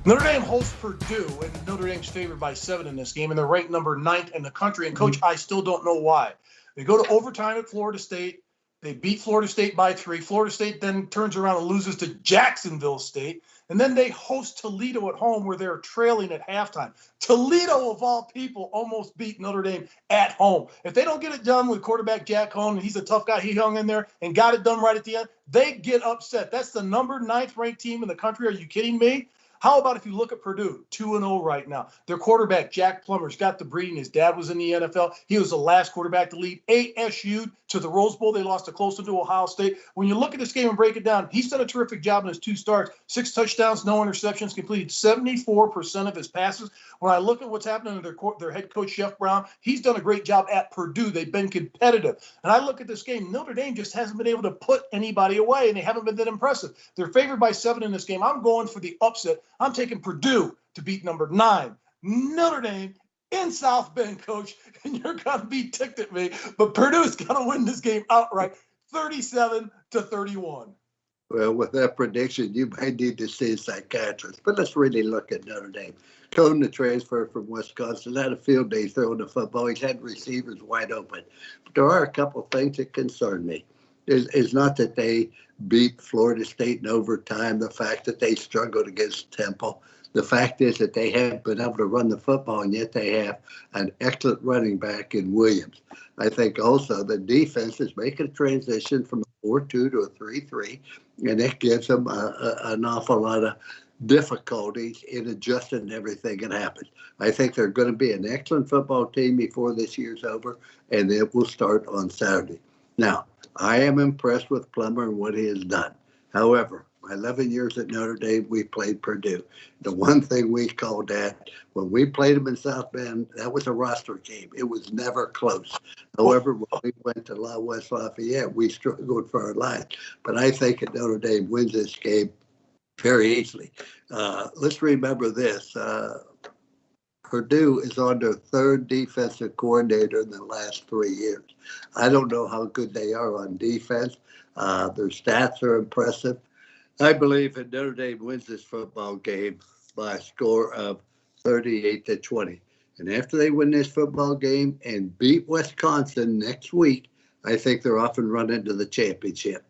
Notre Dame holds Purdue, and Notre Dame's favored by 7 in this game, and they're ranked number 9th in the country. And, Coach, I still don't know why. They go to overtime at Florida State. They beat Florida State by 3. Florida State then turns around and loses to Jacksonville State. And then they host Toledo at home where they're trailing at halftime. Toledo, of all people, almost beat Notre Dame at home. If they don't get it done with quarterback Jack Holmes, and he's a tough guy, he hung in there and got it done right at the end, they get upset. That's the number 9th ranked team in the country. Are you kidding me? How about if you look at Purdue, 2-0 right now? Their quarterback, Jack Plummer's got the breeding. His dad was in the NFL. He was the last quarterback to lead ASU to the Rose Bowl. They lost to close to Ohio State. When you look at this game and break it down, he's done a terrific job in his 2 starts. 6 touchdowns, no interceptions, completed 74% of his passes. When I look at what's happening to their head coach, Jeff Brown, he's done a great job at Purdue. They've been competitive. And I look at this game, Notre Dame just hasn't been able to put anybody away, and they haven't been that impressive. They're favored by 7 in this game. I'm going for the upset. I'm taking Purdue to beat number 9 Notre Dame in South Bend, Coach, and you're going to be ticked at me, but Purdue's going to win this game outright, 37-31. Well, with that prediction, you might need to see a psychiatrist. But let's really look at Notre Dame. Cohn, the transfer from Wisconsin, had a field day throwing the football. He's had receivers wide open. But there are a couple of things that concern me. It's not that they beat Florida State in overtime, the fact that they struggled against Temple. The fact is that they haven't been able to run the football, and yet they have an excellent running back in Williams. I think also the defense is making a transition from a 4-2 to a 3-3, and that gives them an awful lot of difficulties in adjusting everything that happens. I think they're going to be an excellent football team before this year's over, and it will start on Saturday. Now, I am impressed with Plummer and what he has done. However, my 11 years at Notre Dame, we played Purdue. The one thing we called that, when we played them in South Bend, that was a roster game. It was never close. However, when we went to West Lafayette, we struggled for our lives. But I think that Notre Dame wins this game very easily. Let's remember this. Purdue is on their 3rd defensive coordinator in the last 3 years. I don't know how good they are on defense. Their stats are impressive. I believe that Notre Dame wins this football game by a score of 38-20. And after they win this football game and beat Wisconsin next week, I think they're off and running to the championship.